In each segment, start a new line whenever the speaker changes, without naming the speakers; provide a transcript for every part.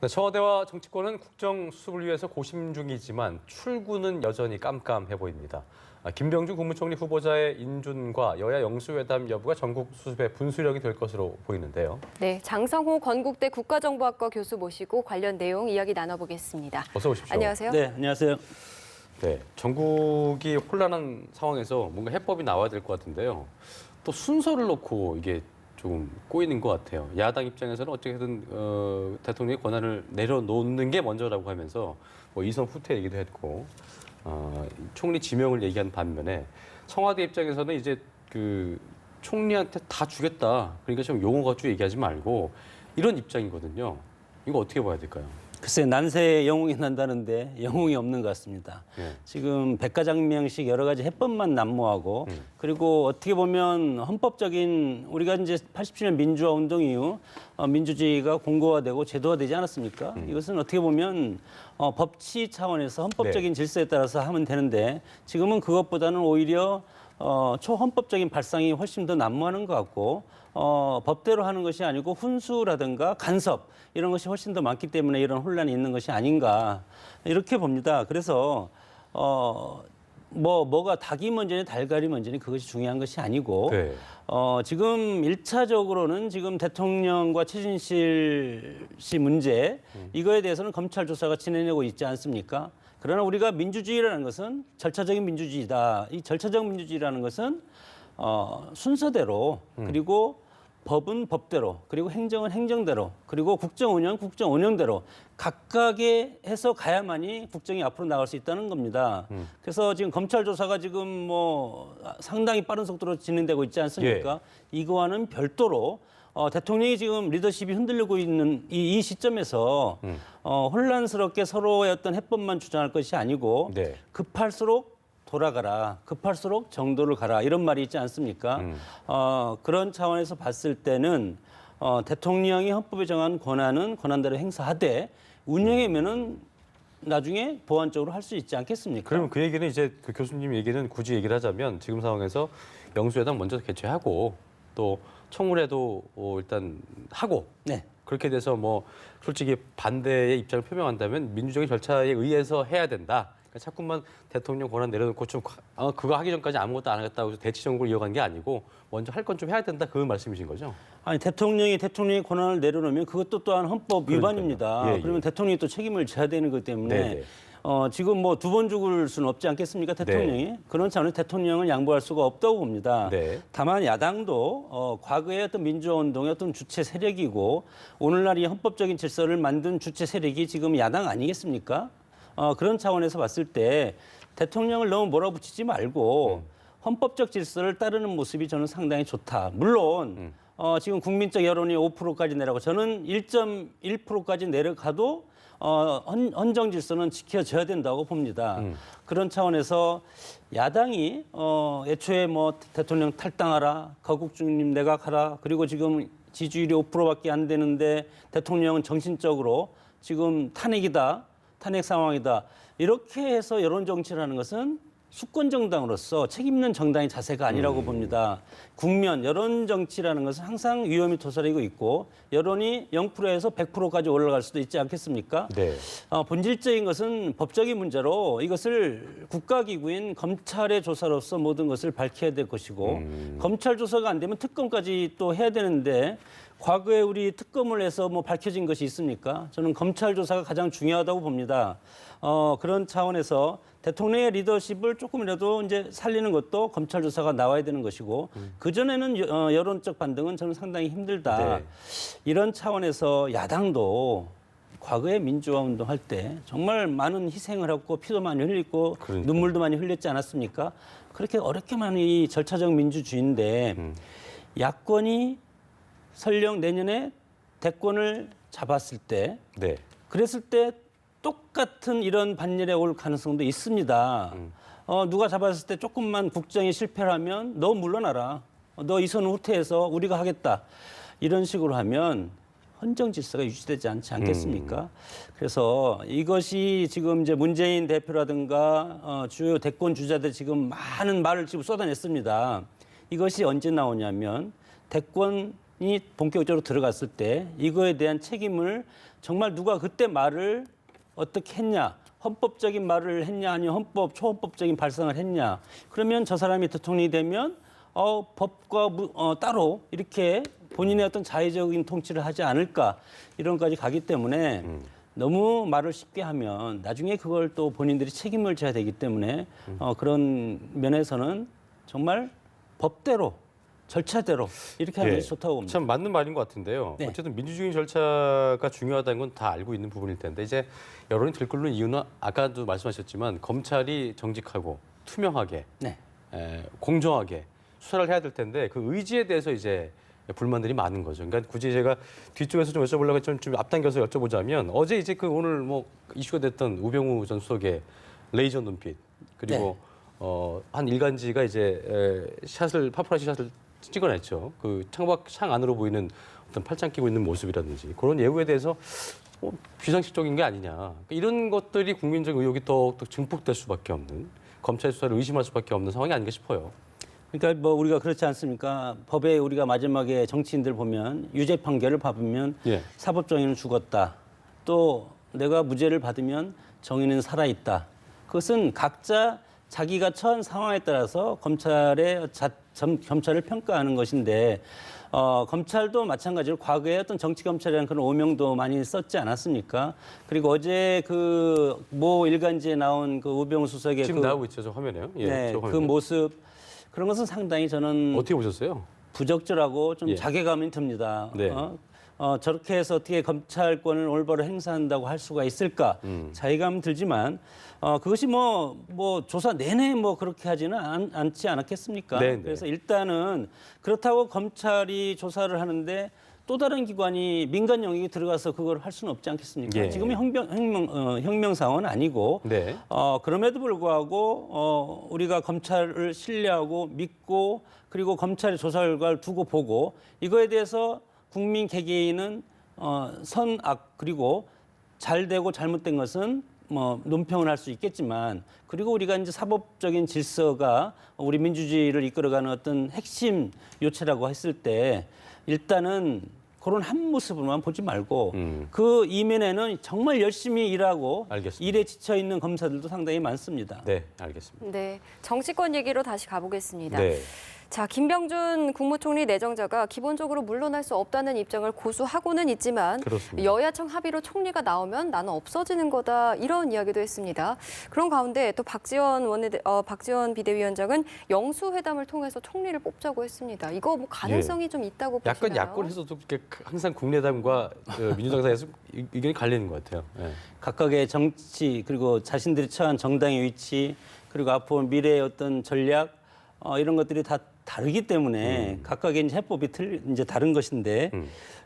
청와대와 정치권은 국정 수습을 위해서 고심 중이지만 출구는 여전히 깜깜해 보입니다. 김병준 국무총리 후보자의 인준과 여야 영수회담 여부가 전국 수습의 분수령이 될 것으로 보이는데요.
네, 장성호 건국대 국가정보학과 교수 모시고 관련 내용 이야기 나눠보겠습니다.
어서 오십시오.
안녕하세요.
네, 안녕하세요.
네, 전국이 혼란한 상황에서 뭔가 해법이 나와야 될 것 같은데요. 또 순서를 놓고 이게 조금 꼬이는 것 같아요. 야당 입장에서는 어떻게든 대통령의 권한을 내려놓는 게 먼저라고 하면서 뭐 이선 후퇴 얘기도 했고 총리 지명을 얘기한 반면에 청와대 입장에서는 이제 그 총리한테 다 주겠다. 그러니까 좀 용어 가지고 얘기하지 말고 이런 입장이거든요. 이거 어떻게 봐야 될까요?
글쎄 난세에 영웅이 난다는데 영웅이 없는 것 같습니다. 지금 백가장명식 여러 가지 해법만 난무하고 그리고 어떻게 보면 헌법적인 우리가 이제 87년 민주화 운동 이후 민주주의가 공고화되고 제도화되지 않았습니까? 이것은 어떻게 보면 법치 차원에서 헌법적인 질서에 따라서 하면 되는데 지금은 그것보다는 오히려 초헌법적인 발상이 훨씬 더 난무하는 것 같고 법대로 하는 것이 아니고 훈수라든가 간섭 이런 것이 훨씬 더 많기 때문에 이런 혼란이 있는 것이 아닌가 이렇게 봅니다. 그래서 뭐가 닭이 먼저니 달걀이 먼저니 그것이 중요한 것이 아니고
네.
지금 1차적으로는 지금 대통령과 최순실 씨 문제 이거에 대해서는 검찰 조사가 진행되고 있지 않습니까? 그러나 우리가 민주주의라는 것은 절차적인 민주주의다. 이 절차적 민주주의라는 것은 순서대로 그리고 법은 법대로 그리고 행정은 행정대로 그리고 국정운영은 국정운영대로 각각의 해서 가야만이 국정이 앞으로 나갈 수 있다는 겁니다. 그래서 지금 검찰 조사가 지금 뭐 상당히 빠른 속도로 진행되고 있지 않습니까?
예.
이거와는 별도로 대통령이 지금 리더십이 흔들리고 있는 이 시점에서 혼란스럽게 서로의 어떤 해법만 주장할 것이 아니고
네.
급할수록 돌아가라. 급할수록 정도를 가라. 이런 말이 있지 않습니까? 그런 차원에서 봤을 때는 대통령이 헌법에 정한 권한은 권한대로 행사하되 운영하면은 나중에 보완적으로 할 수 있지 않겠습니까?
그러면 그 얘기는 이제 그 교수님 얘기는 굳이 얘기를 하자면 지금 상황에서 영수회담 먼저 개최하고 또 청문회도 일단 하고
네.
그렇게 돼서 뭐 솔직히 반대의 입장을 표명한다면 민주적인 절차에 의해서 해야 된다. 그러니까 자꾸만 대통령 권한 내려놓고 좀 그거 하기 전까지 아무것도 안 하겠다고 해서 대치 정국을 이어간 게 아니고 먼저 할 건 좀 해야 된다. 그 말씀이신 거죠?
아니 대통령의 권한을 내려놓으면 그것도 또한 헌법 위반입니다.
예, 예.
그러면 대통령이 또 책임을 져야 되는 것 때문에
네네.
지금 뭐 두 번 죽을 수는 없지 않겠습니까? 대통령이.
네.
그런 차원에서 대통령은 양보할 수가 없다고 봅니다.
네.
다만 야당도 과거의 어떤 민주화 운동의 어떤 주체 세력이고 오늘날 이 헌법적인 질서를 만든 주체 세력이 지금 야당 아니겠습니까? 그런 차원에서 봤을 때 대통령을 너무 몰아붙이지 말고 헌법적 질서를 따르는 모습이 저는 상당히 좋다. 물론 지금 국민적 여론이 5%까지 내려가고 저는 1.1%까지 내려가도 헌정 질서는 지켜져야 된다고 봅니다. 그런 차원에서 야당이 애초에 뭐 대통령 탈당하라, 거국 중립 내각하라, 그리고 지금 지지율이 5%밖에 안 되는데 대통령은 정신적으로 지금 탄핵 상황이다. 이렇게 해서 여론 정치를 하는 것은 수권 정당으로서 책임 있는 정당의 자세가 아니라고 봅니다. 여론 정치라는 것은 항상 위험이 도사리고 있고 여론이 0%에서 100%까지 올라갈 수도 있지 않겠습니까?
네.
본질적인 것은 법적인 문제로 이것을 국가기구인 검찰의 조사로서 모든 것을 밝혀야 될 것이고 검찰 조사가 안 되면 특검까지 또 해야 되는데 과거에 우리 특검을 해서 뭐 밝혀진 것이 있습니까? 저는 검찰 조사가 가장 중요하다고 봅니다. 그런 차원에서 대통령의 리더십을 조금이라도 이제 살리는 것도 검찰 조사가 나와야 되는 것이고 그전에는 여론적 반등은 저는 상당히 힘들다.
네.
이런 차원에서 야당도 과거에 민주화 운동할 때 정말 많은 희생을 하고 피도 많이 흘리고
그러니까요.
눈물도 많이 흘렸지 않았습니까? 그렇게 어렵게 많은 이 절차적 민주주의인데 야권이 설령 내년에 대권을 잡았을 때
네.
그랬을 때 똑같은 이런 반열에 올 가능성도 있습니다. 누가 잡았을 때 조금만 국정에 실패를 하면 너 물러나라. 너 이선 후퇴해서 우리가 하겠다. 이런 식으로 하면 헌정 질서가 유지되지 않지 않겠습니까? 그래서 이것이 지금 이제 문재인 대표라든가 주요 대권 주자들 지금 많은 말을 지금 쏟아냈습니다. 이것이 언제 나오냐면 대권 본격적으로 들어갔을 때 이거에 대한 책임을 정말 누가 그때 말을 어떻게 했냐, 헌법적인 말을 했냐, 아니면 초헌법적인 발상을 했냐. 그러면 저 사람이 대통령이 되면 법과 따로 이렇게 본인의 어떤 자의적인 통치를 하지 않을까 이런 까지 가기 때문에 너무 말을 쉽게 하면 나중에 그걸 또 본인들이 책임을 져야 되기 때문에 그런 면에서는 정말 법대로 절차대로 이렇게 하는
예,
것이 좋다고 봅니다.
참 맞는 말인 것 같은데요.
네.
어쨌든 민주주의 절차가 중요하다는 건 다 알고 있는 부분일 텐데 이제 여론이 들끓는 이유는 아까도 말씀하셨지만 검찰이 정직하고 투명하게
네.
공정하게 수사를 해야 될 텐데 그 의지에 대해서 이제 불만들이 많은 거죠. 그러니까 굳이 제가 뒤쪽에서 좀 여쭤보려고 좀 앞당겨서 여쭤보자면 어제 이제 그 오늘 뭐 이슈가 됐던 우병우 전 수석의 레이저 눈빛 그리고 한 일간지가 이제 파파라치 샷을 찍어냈죠. 그 창 안으로 보이는 어떤 팔짱 끼고 있는 모습이라든지 그런 예우에 대해서 비상식적인 게 아니냐. 그러니까 이런 것들이 국민적 의혹이 더 증폭될 수밖에 없는 검찰 수사를 의심할 수밖에 없는 상황이 아닌가 싶어요.
그러니까 뭐 우리가 그렇지 않습니까? 법에 우리가 마지막에 정치인들 보면 유죄 판결을 받으면
예.
사법정의는 죽었다. 또 내가 무죄를 받으면 정의는 살아있다. 그것은 각자 자기가 처한 상황에 따라서 검찰을 평가하는 것인데 검찰도 마찬가지로 과거에 어떤 정치 검찰이라는 그런 오명도 많이 썼지 않았습니까? 그리고 어제 그 모 일간지에 나온 그 우병우 수석의
지금 나오고 있죠, 저 화면에요. 예,
네,
저
그
화면에.
모습 그런 것은 상당히 저는
어떻게 보셨어요?
부적절하고 좀
예.
자괴감이 듭니다.
네.
저렇게 해서 어떻게 검찰권을 올바로 행사한다고 할 수가 있을까? 자괴감 들지만 그것이 뭐 조사 내내 뭐 그렇게 하지는 않지 않았겠습니까?
네, 네.
그래서 일단은 그렇다고 검찰이 조사를 하는데 또 다른 기관이 민간 영역에 들어가서 그걸 할 수는 없지 않겠습니까?
예.
지금이 혁명 상황은 아니고
네.
그럼에도 불구하고 우리가 검찰을 신뢰하고 믿고 그리고 검찰의 조사 결과를 두고 보고 이거에 대해서 국민 개개인은 선악 그리고 잘 되고 잘못된 것은 뭐 논평을 할 수 있겠지만 그리고 우리가 이제 사법적인 질서가 우리 민주주의를 이끌어가는 어떤 핵심 요체라고 했을 때 일단은 그런 한 모습을만 보지 말고 그 이면에는 정말 열심히 일하고
알겠습니다.
일에 지쳐 있는 검사들도 상당히 많습니다.
네, 알겠습니다.
네, 정치권 얘기로 다시 가보겠습니다.
네.
자, 김병준 국무총리 내정자가 기본적으로 물러날 수 없다는 입장을 고수하고는 있지만
그렇습니다.
여야청 합의로 총리가 나오면 나는 없어지는 거다 이런 이야기도 했습니다. 그런 가운데 또 박지원 비대위원장은 영수회담을 통해서 총리를 뽑자고 했습니다. 이거 뭐 가능성이 좀 있다고 보시나요?
약간 야권에서도 이렇게 항상 국내당과 민주당 사이에서 의견이 갈리는 것 같아요. 예.
각각의 정치 그리고 자신들이 처한 정당의 위치 그리고 앞으로 미래의 어떤 전략 이런 것들이 다 다르기 때문에 각각의 이제 해법이 이제 다른 것인데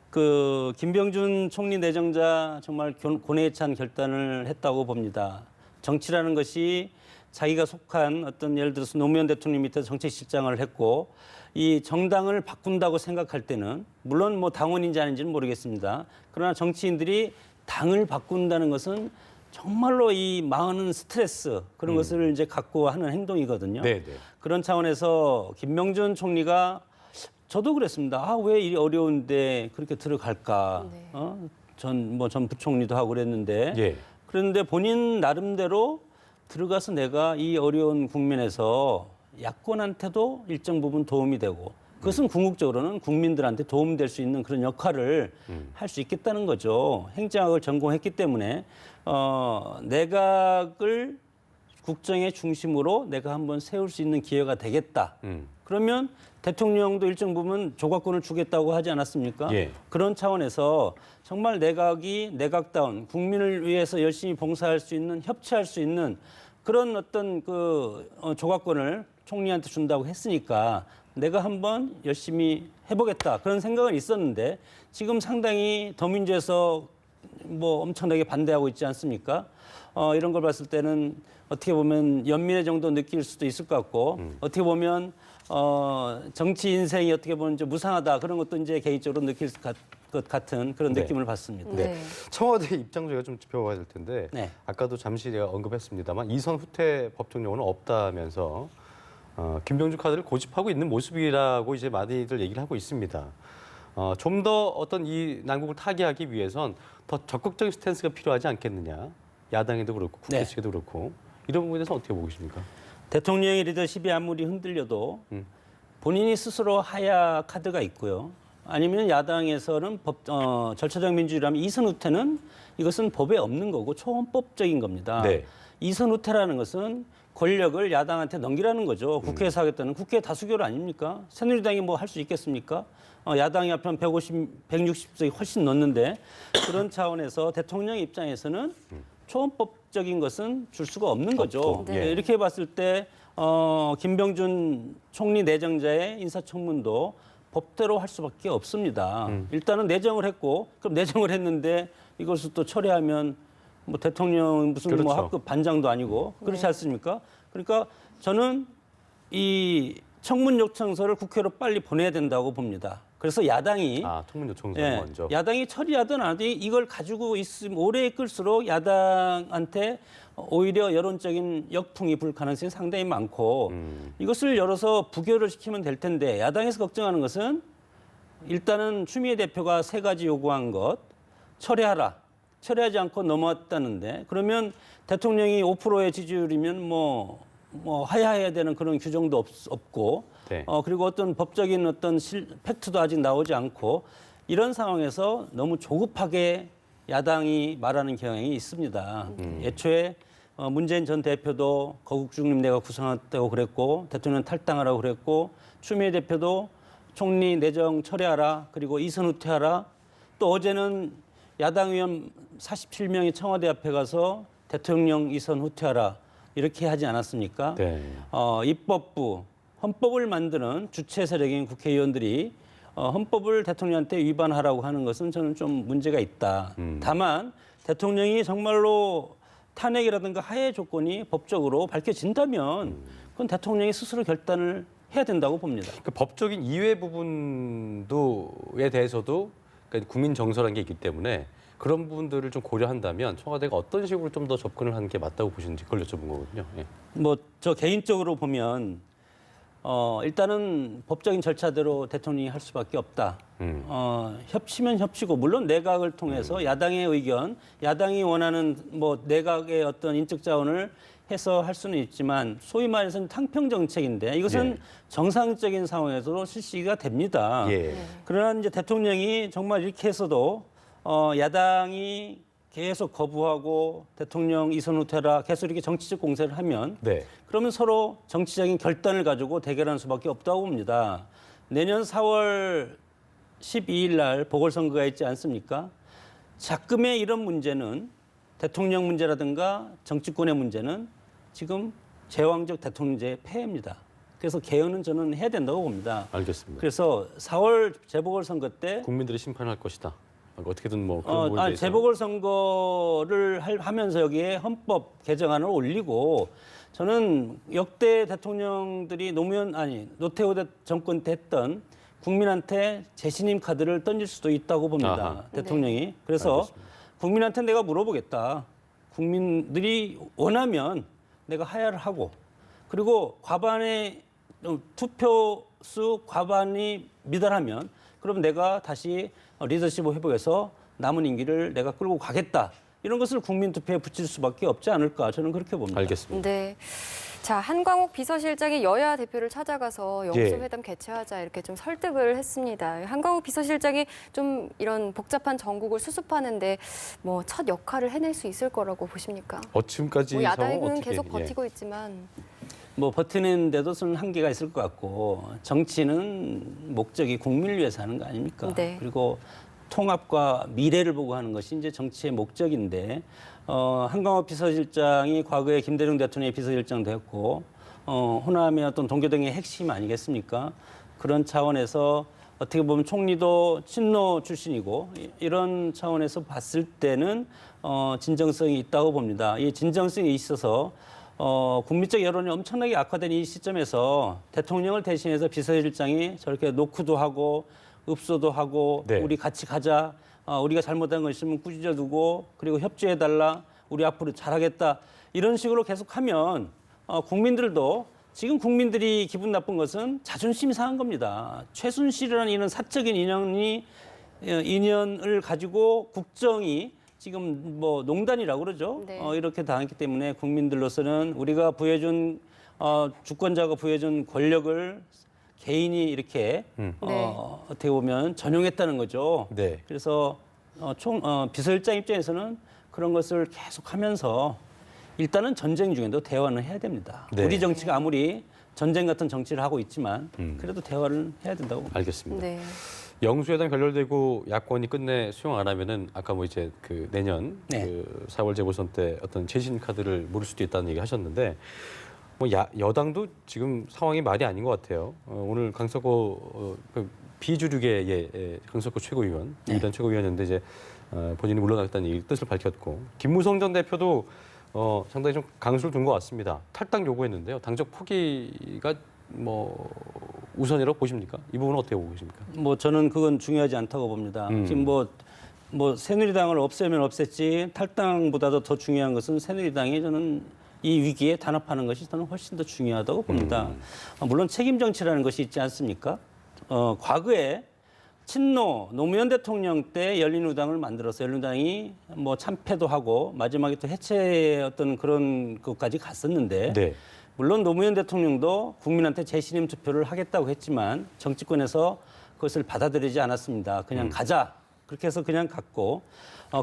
그 김병준 총리 내정자 정말 고뇌에 찬 결단을 했다고 봅니다. 정치라는 것이 자기가 속한 어떤 예를 들어서 노무현 대통령 밑에서 정책실장을 했고 이 정당을 바꾼다고 생각할 때는 물론 뭐 당원인지 아닌지는 모르겠습니다. 그러나 정치인들이 당을 바꾼다는 것은 정말로 이 많은 스트레스 그런 것을 이제 갖고 하는 행동이거든요.
네, 네.
그런 차원에서 김병준 총리가 저도 그랬습니다. 왜 이 어려운데 그렇게 들어갈까?
네.
전 부총리도 하고 그랬는데
예.
그런데 본인 나름대로 들어가서 내가 이 어려운 국면에서 야권한테도 일정 부분 도움이 되고 그것은 궁극적으로는 국민들한테 도움될 수 있는 그런 역할을 할 수 있겠다는 거죠. 행정학을 전공했기 때문에 내각을 국정의 중심으로 내가 한번 세울 수 있는 기회가 되겠다. 그러면 대통령도 일정 부분 조각권을 주겠다고 하지 않았습니까?
예.
그런 차원에서 정말 내각이 내각다운 국민을 위해서 열심히 봉사할 수 있는 협치할 수 있는 그런 어떤 그 조각권을 총리한테 준다고 했으니까 내가 한번 열심히 해보겠다 그런 생각은 있었는데 지금 상당히 더민주에서 뭐 엄청나게 반대하고 있지 않습니까? 이런 걸 봤을 때는 어떻게 보면 연민의 정도 느낄 수도 있을 것 같고 어떻게 보면 정치 인생이 어떻게 보면 좀 무상하다 그런 것도 이제 개인적으로 느낄 것 같은 그런
네.
느낌을 받습니다.
네.
청와대 입장 저희가 좀 짚어봐야 될 텐데
네.
아까도 잠시 제가 언급했습니다만 이선 후퇴 법정용은 없다면서 김병준 카드를 고집하고 있는 모습이라고 이제 많이들 얘기를 하고 있습니다. 좀 더 어떤 이 난국을 타개하기 위해선 더 적극적인 스탠스가 필요하지 않겠느냐. 야당에도 그렇고 국회
네.
측에도 그렇고 이런 부분에 대해서 어떻게 보고 계십니까?
대통령의 리더십이 아무리 흔들려도 본인이 스스로 하야 카드가 있고요. 아니면 야당에서는 절차적 민주주의라면 이선 후퇴는 이것은 법에 없는 거고 초헌법적인 겁니다.
네.
이선 후퇴라는 것은 권력을 야당한테 넘기라는 거죠. 국회에서 하겠다는 국회 다수결 아닙니까? 새누리당이 뭐 할 수 있겠습니까? 야당이 앞에 160석이 훨씬 넘는데 그런 차원에서 대통령 입장에서는 초헌법적인 것은 줄 수가 없는 거죠.
없고,
네.
이렇게 봤을 때 김병준 총리 내정자의 인사청문도 법대로 할 수밖에 없습니다. 일단은 내정을 했고 그럼 내정을 했는데 이것을 또 철회하면 뭐 대통령 무슨 뭐
그렇죠.
학급 반장도 아니고 그렇지
네.
않습니까? 그러니까 저는 이 청문 요청서를 국회로 빨리 보내야 된다고 봅니다. 그래서 야당이
청문 요청서
예,
먼저.
야당이 처리하든 안 하든 이걸 가지고 있으면 오래 끌수록 야당한테 오히려 여론적인 역풍이 불 가능성이 상당히 많고 이것을 열어서 부결을 시키면 될 텐데 야당에서 걱정하는 것은 일단은 추미애 대표가 3가지 요구한 것 철회하라. 철회하지 않고 넘어왔다는데 그러면 대통령이 5%의 지지율이면 뭐 하야해야 되는 그런 규정도 없고
네.
그리고 어떤 법적인 어떤 팩트도 아직 나오지 않고 이런 상황에서 너무 조급하게 야당이 말하는 경향이 있습니다. 애초에 문재인 전 대표도 거국 중립내가 구성했다고 그랬고 대통령 탈당하라고 그랬고 추미애 대표도 총리 내정 철회하라 그리고 이선 후퇴하라 또 어제는 야당 의원 47명이 청와대 앞에 가서 대통령 이선 후퇴하라 이렇게 하지 않았습니까?
네.
입법부, 헌법을 만드는 주체 세력인 국회의원들이 헌법을 대통령한테 위반하라고 하는 것은 저는 좀 문제가 있다. 다만 대통령이 정말로 탄핵이라든가 하해 조건이 법적으로 밝혀진다면 그건 대통령이 스스로 결단을 해야 된다고 봅니다.
그 법적인 이외 부분도에 대해서도 그러니까 국민 정서라는 게 있기 때문에 그런 부분들을 좀 고려한다면 청와대가 어떤 식으로 좀 더 접근을 하는 게 맞다고 보시는지 그걸 여쭤본 거거든요. 예.
뭐 저 개인적으로 보면 일단은 법적인 절차대로 대통령이 할 수밖에 없다. 협치면 협치고 물론 내각을 통해서 야당의 의견, 야당이 원하는 뭐 내각의 어떤 인적 자원을 해서 할 수는 있지만 소위 말해서는 탕평 정책인데 이것은
예.
정상적인 상황에서도 실시가 됩니다.
예.
그러나 이제 대통령이 정말 이렇게 해서도 야당이 계속 거부하고 대통령 이선 후퇴라 계속 이렇게 정치적 공세를 하면
네.
그러면 서로 정치적인 결단을 가지고 대결하는 수밖에 없다고 봅니다. 내년 4월 12일 날 보궐선거가 있지 않습니까? 자금의 이런 문제는 대통령 문제라든가 정치권의 문제는 지금 제왕적 대통령제의 폐해입니다. 그래서 개헌은 저는 해야 된다고 봅니다.
알겠습니다.
그래서 4월 재보궐선거 때
국민들이 심판할 것이다. 어떻게든 뭐 그런 부분에 대해서.
재보궐선거를 하면서 여기에 헌법 개정안을 올리고 저는 역대 대통령들이 노태우 정권 때 했던 국민한테 재신임 카드를 던질 수도 있다고 봅니다.
아하.
대통령이. 그래서
알겠습니다.
국민한테 내가 물어보겠다. 국민들이 원하면 내가 하야를 하고 그리고 과반의 투표수 과반이 미달하면 그럼 내가 다시 리더십을 회복해서 남은 임기를 내가 끌고 가겠다. 이런 것을 국민 투표에 붙일 수밖에 없지 않을까 저는 그렇게 봅니다.
알겠습니다.
네. 자, 한광욱 비서실장이 여야 대표를 찾아가서
예.
영수회담 개최하자 이렇게 좀 설득을 했습니다. 한광욱 비서실장이 좀 이런 복잡한 전국을 수습하는데 뭐 첫 역할을 해낼 수 있을 거라고 보십니까?
지금까지
뭐
상황은
야당은
어떻게
계속 버티고 있지만
뭐 버티는 데도 좀 한계가 있을 것 같고 정치는 목적이 국민을 위해서 하는 거 아닙니까?
네.
그리고 통합과 미래를 보고 하는 것이 이제 정치의 목적인데 한광호 비서실장이 과거에 김대중 대통령의 비서실장도 했고 호남의 어떤 동교동의 핵심 아니겠습니까? 그런 차원에서 어떻게 보면 총리도 친노 출신이고 이런 차원에서 봤을 때는 진정성이 있다고 봅니다. 이 진정성이 있어서 국민적 여론이 엄청나게 악화된 이 시점에서 대통령을 대신해서 비서실장이 저렇게 노크도 하고 읍소도 하고
네.
우리 같이 가자. 우리가 잘못한 거 있으면 꾸짖어두고 그리고 협조해달라. 우리 앞으로 잘하겠다. 이런 식으로 계속하면 국민들도 지금 국민들이 기분 나쁜 것은 자존심이 상한 겁니다. 최순실이라는 이런 사적인 인연을 가지고 국정이 지금 뭐 농단이라고 그러죠.
네.
이렇게 당했기 때문에 국민들로서는 우리가 부여준 주권자가 부여준 권력을 개인이 이렇게 어떻게 보면 전용했다는 거죠.
네.
그래서 비서실장 입장에서는 그런 것을 계속하면서 일단은 전쟁 중에도 대화는 해야 됩니다.
네.
우리 정치가 아무리 전쟁 같은 정치를 하고 있지만 그래도 대화를 해야 된다고 봅니다.
알겠습니다.
네.
영수회담 결렬되고 야권이 끝내 수용 안 하면은 아까 뭐 이제 그 내년
네.
그 4월 재보선 때 어떤 재신 카드를 물을 수도 있다는 얘기 하셨는데 뭐 여당도 지금 상황이 말이 아닌 것 같아요. 오늘 강석호 그 비주류계의 강석호 최고위원,
네.
이단 최고위원인데 이제 본인이 물러나겠다는 얘기 뜻을 밝혔고 김무성 전 대표도 상당히 좀 강수를 둔 것 같습니다. 탈당 요구했는데요. 당적 포기가 뭐 우선이라고 보십니까? 이 부분은 어떻게 보고 계십니까?
뭐 저는 그건 중요하지 않다고 봅니다. 지금 뭐 새누리당을 없애면 없앴지 탈당보다도 더 중요한 것은 새누리당이 저는 이 위기에 단합하는 것이 저는 훨씬 더 중요하다고 봅니다. 물론 책임 정치라는 것이 있지 않습니까? 과거에 노무현 대통령 때 열린우당을 만들어서 열린우당이 뭐 참패도 하고 마지막에 또 해체의 어떤 그런 것까지 갔었는데
네.
물론 노무현 대통령도 국민한테 재신임 투표를 하겠다고 했지만 정치권에서 그것을 받아들이지 않았습니다. 그냥 가자. 그렇게 해서 그냥 갔고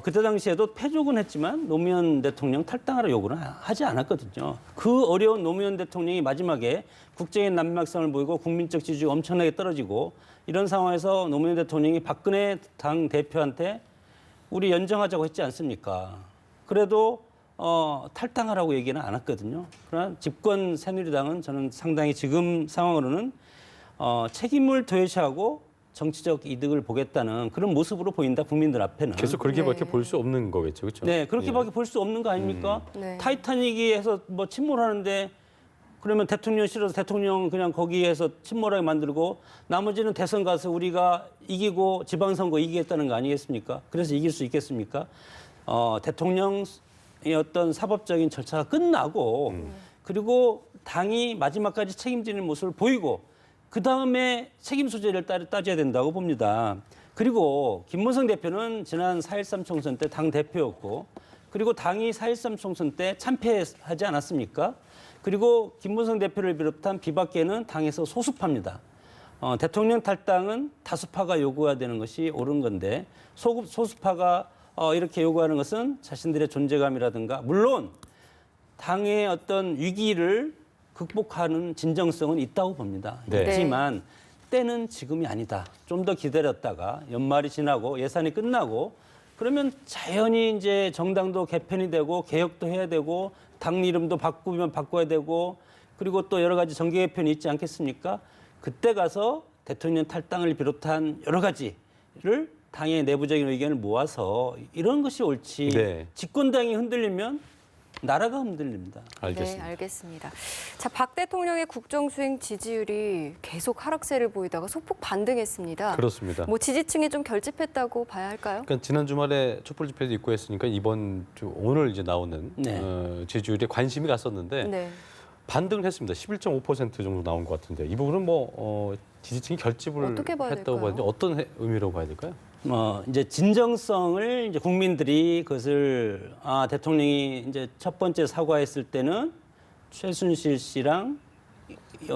그때 당시에도 패족은 했지만 노무현 대통령 탈당하라 요구는 하지 않았거든요. 그 어려운 노무현 대통령이 마지막에 국정의 난막성을 보이고 국민적 지지가 엄청나게 떨어지고 이런 상황에서 노무현 대통령이 박근혜 당 대표한테 우리 연정하자고 했지 않습니까? 그래도 탈당하라고 얘기는 안 했거든요. 그러나 집권 새누리당은 저는 상당히 지금 상황으로는 책임을 도외시하고 정치적 이득을 보겠다는 그런 모습으로 보인다 국민들 앞에는.
계속 그렇게밖에 볼 수 없는 거겠죠, 그렇죠?
네, 그렇게밖에 볼 수 없는 거 아닙니까?
네.
타이타닉이 해서 뭐 침몰하는데 그러면 대통령 싫어서 대통령 그냥 거기에서 침몰하게 만들고 나머지는 대선 가서 우리가 이기고 지방선거 이기겠다는 거 아니겠습니까? 그래서 이길 수 있겠습니까? 대통령의 어떤 사법적인 절차가 끝나고 그리고 당이 마지막까지 책임지는 모습을 보이고 그 다음에 책임 소재를 따져야 된다고 봅니다. 그리고 김무성 대표는 지난 4.13 총선 때 당 대표였고 그리고 당이 4.13 총선 때 참패하지 않았습니까? 그리고 김무성 대표를 비롯한 비박계는 당에서 소수파입니다. 대통령 탈당은 다수파가 요구해야 되는 것이 옳은 건데 소수파가 이렇게 요구하는 것은 자신들의 존재감이라든가 물론 당의 어떤 위기를 극복하는 진정성은 있다고 봅니다.
네.
있지만 때는 지금이 아니다. 좀 더 기다렸다가 연말이 지나고 예산이 끝나고 그러면 자연히 이제 정당도 개편이 되고 개혁도 해야 되고 당 이름도 바꾸면 바꿔야 되고 그리고 또 여러 가지 정계 개편이 있지 않겠습니까? 그때 가서 대통령 탈당을 비롯한 여러 가지를 당의 내부적인 의견을 모아서 이런 것이 옳지.
네.
집권당이 흔들리면 나라가 흔들립니다.
알겠습니다.
네, 알겠습니다. 자, 박 대통령의 국정 수행 지지율이 계속 하락세를 보이다가 소폭 반등했습니다.
그렇습니다.
뭐 지지층이 좀 결집했다고 봐야 할까요?
그러니까 지난 주말에 촛불 집회도 있고 했으니까 이번 주 오늘 이제 나오는
네.
지지율에 관심이 갔었는데
네.
반등을 했습니다. 11.5% 정도 나온 것 같은데 이 부분은 뭐 지지층이 결집을
어떻게 봐야
했다고
될까요?
하는데 어떤 의미로 봐야 될까요?
이제 진정성을 이제 국민들이 그것을 대통령이 이제 첫 번째 사과했을 때는 최순실 씨랑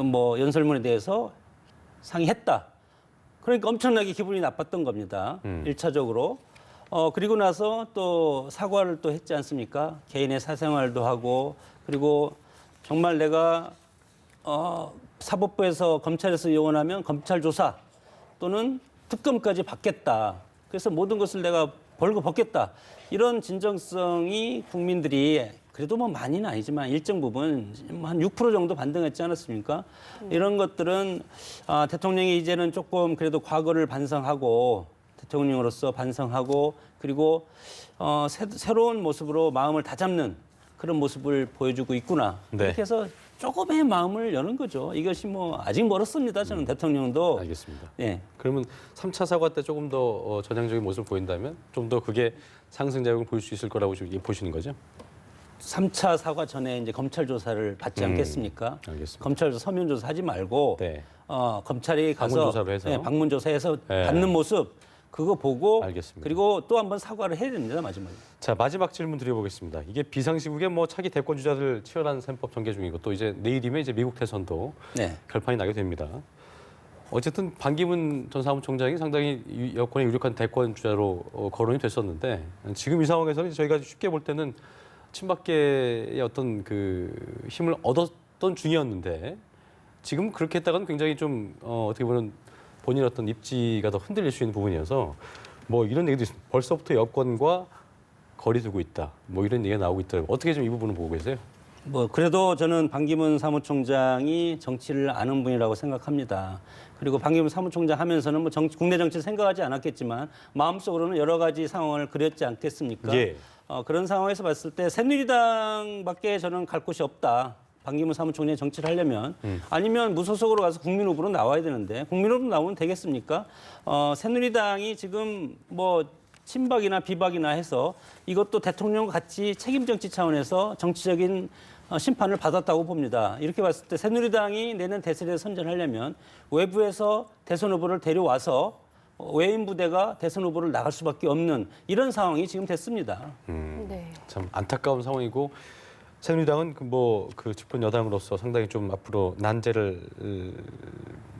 뭐 연설문에 대해서 상의했다. 그러니까 엄청나게 기분이 나빴던 겁니다. 1차적으로. 그리고 나서 또 사과를 또 했지 않습니까? 개인의 사생활도 하고 그리고 정말 내가 사법부에서 검찰에서 요원하면 검찰 조사 또는 특검까지 받겠다. 그래서 모든 것을 내가 벌고 벗겠다. 이런 진정성이 국민들이 그래도 뭐 많이는 아니지만 일정 부분 한 6% 정도 반등했지 않았습니까? 이런 것들은 대통령이 이제는 조금 그래도 과거를 반성하고 대통령으로서 반성하고 그리고 새로운 모습으로 마음을 다잡는 그런 모습을 보여주고 있구나.
네.
이렇게 해서 조금의 마음을 여는 거죠. 이것이 뭐 아직 멀었습니다. 저는 대통령도.
알겠습니다.
예.
그러면 3차 사과 때 조금 더 전향적인 모습을 보인다면 좀 더 그게 상승 작용을 볼 수 있을 거라고 지금 보시는 거죠?
3차 사과 전에 이제 검찰 조사를 받지 않겠습니까?
알겠습니다.
검찰 서면 조사하지 말고
네.
검찰이 가서
방문 조사로 해서?
네, 방문 조사해서
네.
받는 모습 그거 보고
알겠습니다.
그리고 또 한번 사과를 해야 됩니다. 마지막에.
자, 마지막 질문 드려보겠습니다. 이게 비상시국에 뭐 차기 대권 주자들 치열한 셈법 전개 중이고 또 이제 내일이면 이제 미국 대선도
네.
결판이 나게 됩니다. 어쨌든 반기문 전 사무총장이 상당히 여권에 유력한 대권 주자로 거론이 됐었는데 지금 이 상황에서는 저희가 쉽게 볼 때는 친박계의 어떤 그 힘을 얻었던 중이었는데 지금 그렇게 했다가는 굉장히 좀 어떻게 보면 본인 어떤 입지가 더 흔들릴 수 있는 부분이어서 뭐 이런 얘기도 있습니다. 벌써부터 여권과 거리 두고 있다. 뭐 이런 얘기가 나오고 있더라고요. 어떻게 좀 이 부분을 보고 계세요?
뭐 그래도 저는 반기문 사무총장이 정치를 아는 분이라고 생각합니다. 그리고 반기문 사무총장 하면서는 뭐 국내 정치 생각하지 않았겠지만 마음속으로는 여러 가지 상황을 그렸지 않겠습니까?
예.
그런 상황에서 봤을 때 새누리당밖에 저는 갈 곳이 없다. 반기문 사무총장이 정치를 하려면 아니면 무소속으로 가서 국민 후보로 나와야 되는데 국민 후보로 나오면 되겠습니까? 새누리당이 지금 뭐 친박이나 비박이나 해서 이것도 대통령과 같이 책임 정치 차원에서 정치적인 심판을 받았다고 봅니다. 이렇게 봤을 때 새누리당이 내년 대선에 선전하려면 외부에서 대선 후보를 데려와서 외인 부대가 대선 후보를 나갈 수밖에 없는 이런 상황이 지금 됐습니다.
네.
참 안타까운 상황이고 새누리당은 그 집권 여당으로서 상당히 좀 앞으로 난제를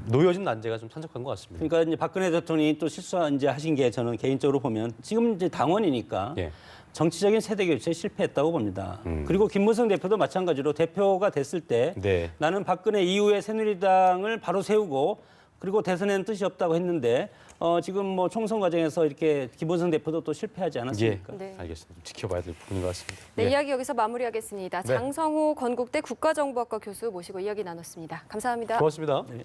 놓여진 난제가 좀 산적한 것 같습니다.
그러니까 이제 박근혜 대통령이 또 이제 하신 게 저는 개인적으로 보면 지금 이제 당원이니까
예.
정치적인 세대 교체에 실패했다고 봅니다. 그리고 김무성 대표도 마찬가지로 대표가 됐을 때
네.
나는 박근혜 이후에 새누리당을 바로 세우고 그리고 대선에는 뜻이 없다고 했는데 지금 뭐 총선 과정에서 이렇게 김무성 대표도 또 실패하지 않았습니까?
예.
네.
알겠습니다. 좀 지켜봐야 될 부분인 것 같습니다.
네,
예.
이야기 여기서 마무리하겠습니다.
네.
장성호 건국대 국가정보학과 교수 모시고 이야기 나눴습니다. 감사합니다.
고맙습니다.
네.